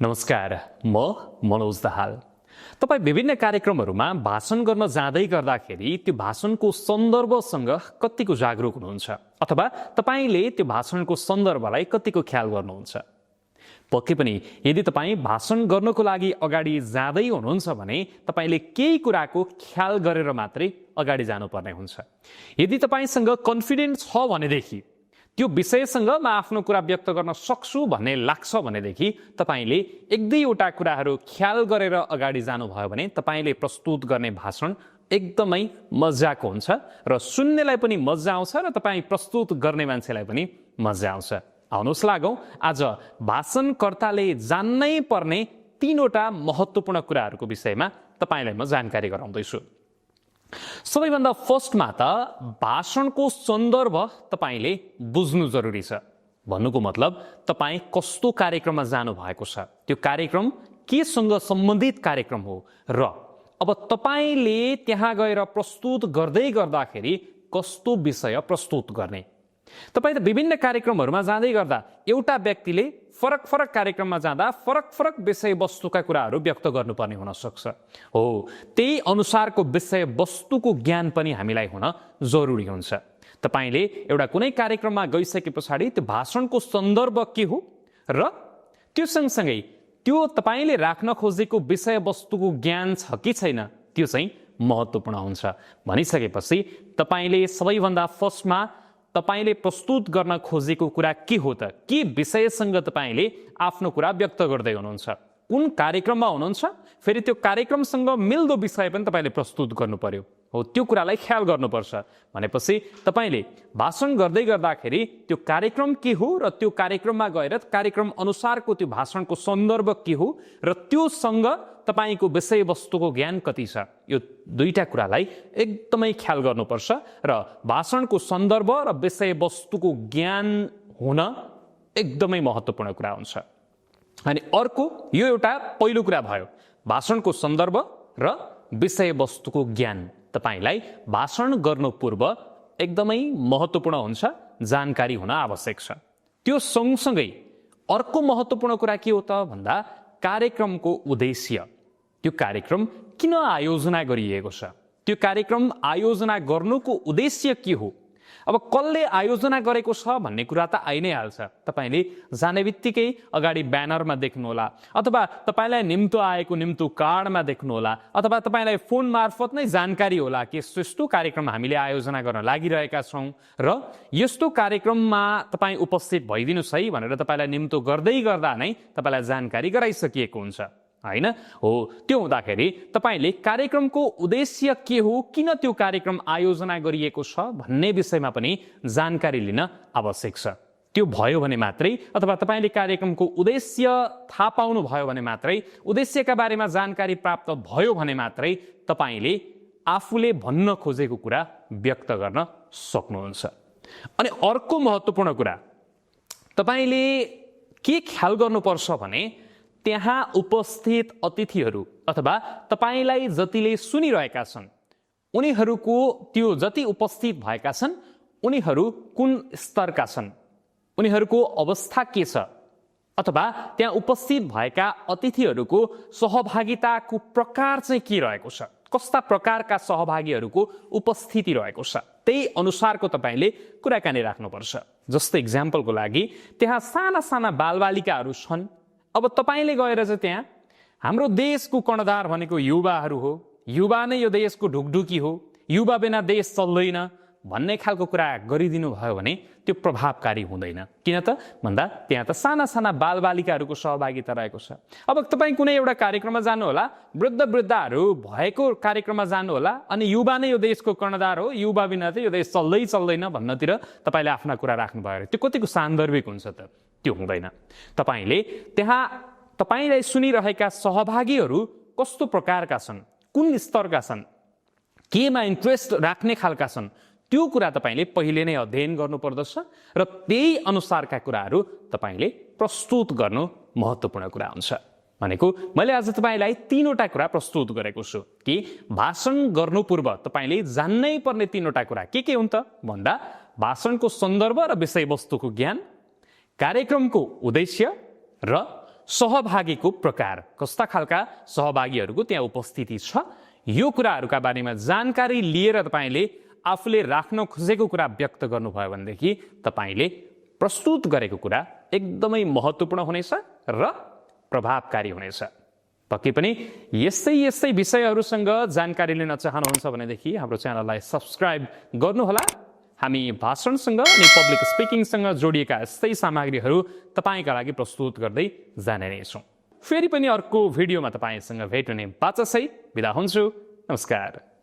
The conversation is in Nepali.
नमस्कार, म मनोज दाहाल। तपाईँ विभिन्न कार्यक्रमहरूमा भाषण गर्न जाँदै गर्दाखेरि त्यो भाषणको सन्दर्भसँग कतिको जागरुक हुनुहुन्छ अथवा तपाईँले त्यो भाषणको सन्दर्भलाई कतिको ख्याल गर्नुहुन्छ। पक्कै पनि यदि तपाईँ भाषण गर्नको लागि अगाडि जाँदै हुनुहुन्छ भने तपाईँले केही कुराको ख्याल गरेर मात्रै अगाडि जानुपर्ने हुन्छ। यदि तपाईँसँग कन्फिडेन्स छ भनेदेखि त्यो विषयसँग म आफ्नो कुरा व्यक्त गर्न सक्छु भन्ने लाग्छ भनेदेखि तपाईँले एक दुईवटा कुराहरू ख्याल गरेर अगाडि जानुभयो भने तपाईँले प्रस्तुत गर्ने भाषण एकदमै मजाको हुन्छ र सुन्नेलाई पनि मजा आउँछ र तपाईँ प्रस्तुत गर्ने मान्छेलाई पनि मजा आउँछ। आउनुहोस् लागौँ आज भाषणकर्ताले जान्नै पर्ने तीनवटा महत्त्वपूर्ण कुराहरूको विषयमा तपाईँलाई म जानकारी गराउँदैछु। सबैभन्दा फर्स्टमा त भाषणको सन्दर्भ तपाईँले बुझ्नु जरुरी छ। भन्नुको मतलब तपाईँ कस्तो कार्यक्रममा जानु भएको छ, त्यो कार्यक्रम केसँग सम्बन्धित कार्यक्रम हो र अब तपाईँले त्यहाँ गएर प्रस्तुत गर्दै गर्दाखेरि कस्तो विषय प्रस्तुत गर्ने। तपाईँ त विभिन्न कार्यक्रमहरूमा जाँदै गर्दा एउटा व्यक्तिले फरक फरक कार्यक्रममा जाँदा फरक फरक विषयवस्तुका कुराहरू व्यक्त गर्नुपर्ने हुन सक्छ। हो, त्यही अनुसारको विषयवस्तुको ज्ञान पनि हामीलाई हुन जरुरी हुन्छ। तपाईँले एउटा कुनै कार्यक्रममा गइसके पछाडि त्यो भाषणको सन्दर्भ के हो र त्यो सँगसँगै त्यो तपाईँले राख्न खोजेको विषयवस्तुको ज्ञान छ कि छैन त्यो चाहिँ महत्त्वपूर्ण हुन्छ। भनिसकेपछि तपाईँले सबैभन्दा फर्स्टमा तपाईँले प्रस्तुत गर्न खोजेको कुरा के हो त, के विषयसँग तपाईँले आफ्नो कुरा व्यक्त गर्दै हुनुहुन्छ, कुन कार्यक्रममा हुनुहुन्छ, फेरि त्यो कार्यक्रमसँग मिल्दो विषय पनि तपाईँले प्रस्तुत गर्नु पर्यो। हो, त्यो कुरालाई ख्याल गर्नुपर्छ। भनेपछि तपाईँले भाषण गर्दै गर्दाखेरि त्यो कार्यक्रम के हो र त्यो कार्यक्रममा गएर कार्यक्रम अनुसारको त्यो भाषणको सन्दर्भ के हो र त्योसँग तपाईँको विषयवस्तुको ज्ञान कति छ, यो दुईटा कुरालाई एकदमै ख्याल गर्नुपर्छ र भाषणको सन्दर्भ र विषयवस्तुको ज्ञान हुन एकदमै महत्त्वपूर्ण कुरा हुन्छ। अनि अर्को, यो एउटा पहिलो कुरा भयो, भाषणको सन्दर्भ र विषयवस्तुको ज्ञान तपाईँलाई भाषण गर्नु पूर्व एकदमै महत्त्वपूर्ण हुन्छ, जानकारी हुन आवश्यक छ। त्यो सँगसँगै अर्को महत्त्वपूर्ण कुरा के हो त भन्दा कार्यक्रमको उद्देश्य। त्यो कार्यक्रम किन आयोजना गरिएको छ, त्यो कार्यक्रम आयोजना गर्नुको उद्देश्य के हो। अब कसले आयोजना गरेको छ भन्ने कुरा त आइ नै हाल्छ। तपाईँले जाने बित्तिकै अगाडि ब्यानरमा देख्नुहोला अथवा तपाईँलाई निम्तो आएको निम्तो कार्डमा देख्नुहोला अथवा तपाईँलाई फोन मार्फत नै जानकारी होला कि यस्तो कार्यक्रम हामीले आयोजना गर्न लागिरहेका छौँ र यस्तो कार्यक्रममा तपाईँ उपस्थित भइदिनुहोस् है भनेर तपाईँलाई निम्तो गर्दै गर्दा नै तपाईँलाई जानकारी गराइसकिएको हुन्छ, होइन? हो, त्यो हुँदाखेरि तपाईँले कार्यक्रमको उद्देश्य के हो, किन त्यो कार्यक्रम आयोजना गरिएको छ भन्ने विषयमा पनि जानकारी लिन आवश्यक छ। त्यो भयो भने मात्रै अथवा तपाईँले कार्यक्रमको उद्देश्य थाहा पाउनु भयो भने मात्रै, उद्देश्यका बारेमा जानकारी प्राप्त भयो भने मात्रै तपाईँले आफूले भन्न खोजेको कुरा व्यक्त गर्न सक्नुहुन्छ। अनि अर्को महत्त्वपूर्ण कुरा तपाईँले के ख्याल गर्नुपर्छ भने त्यहाँ उपस्थित अतिथिहरू अथवा तपाईँलाई जतिले सुनिरहेका छन् उनीहरूको त्यो जति उपस्थित भएका छन् उनीहरू कुन स्तरका छन्, उनीहरूको अवस्था के छ, अथवा त्यहाँ उपस्थित भएका अतिथिहरूको सहभागिताको प्रकार चाहिँ के रहेको छ, कस्ता प्रकारका सहभागीहरूको उपस्थिति रहेको छ, त्यही अनुसारको तपाईँले कुराकानी राख्नुपर्छ। जस्तो इक्जाम्पलको लागि त्यहाँ साना साना बालबालिकाहरू छन्। अब तपाईँले गएर चाहिँ त्यहाँ हाम्रो देशको कर्णधार भनेको युवाहरू हो, युवा नै यो देशको ढुकढुकी हो, युवा बिना देश चल्दैन भन्ने खालको कुरा गरिदिनु भयो भने त्यो प्रभावकारी हुँदैन। किन त भन्दा त्यहाँ त साना साना बालबालिकाहरूको सहभागिता रहेको छ। अब तपाईँ कुनै एउटा कार्यक्रममा जानुहोला, वृद्ध वृद्धाहरू भएको कार्यक्रममा जानुहोला अनि युवा नै यो देशको कर्णधार हो, युवा बिना त यो देश चल्दैन भन्नतिर तपाईँले आफ्ना कुरा राख्नुभयो त्यो कतिको सान्दर्भिक हुन्छ त? त्यो हुँदैन। तपाईँले त्यहाँ तपाईँलाई सुनिरहेका सहभागीहरू कस्तो प्रकारका छन्, कुन स्तरका छन्, केमा इन्ट्रेस्ट राख्ने खालका छन्, त्यो कुरा तपाईँले पहिले नै अध्ययन गर्नुपर्दछ र त्यही अनुसारका कुराहरू तपाईँले प्रस्तुत गर्नु महत्त्वपूर्ण कुरा हुन्छ। भनेको मैले आज तपाईँलाई तीनवटा कुरा प्रस्तुत गरेको छु कि भाषण गर्नु पूर्व तपाईँले जान्नै पर्ने तीनवटा कुरा के हुन् त भन्दा भाषणको सन्दर्भ र विषयवस्तुको ज्ञान, कार्यक्रमको उद्देश्य र सहभागीको प्रकार, कस्ता खालका सहभागीहरूको त्यहाँ उपस्थिति छ, यो कुराहरूका बारेमा जानकारी लिएर तपाईँले आफूले राख्न खोजेको कुरा व्यक्त गर्नुभयो भनेदेखि तपाईँले प्रस्तुत गरेको कुरा एकदमै महत्त्वपूर्ण हुनेछ र प्रभावकारी हुनेछ। पक्कै पनि यस्तै विषयहरूसँग जानकारी लिन चाहनुहुन्छ भनेदेखि हाम्रो च्यानललाई सब्स्क्राइब गर्नुहोला। हामी भाषणसँग अनि पब्लिक स्पिकिङसँग जोडिएका यस्तै सामग्रीहरू तपाईँका लागि प्रस्तुत गर्दै जाने नै छौँ। फेरि पनि अर्को भिडियोमा तपाईँसँग भेट हुने बाचा सहित बिदा हुन्छु। नमस्कार।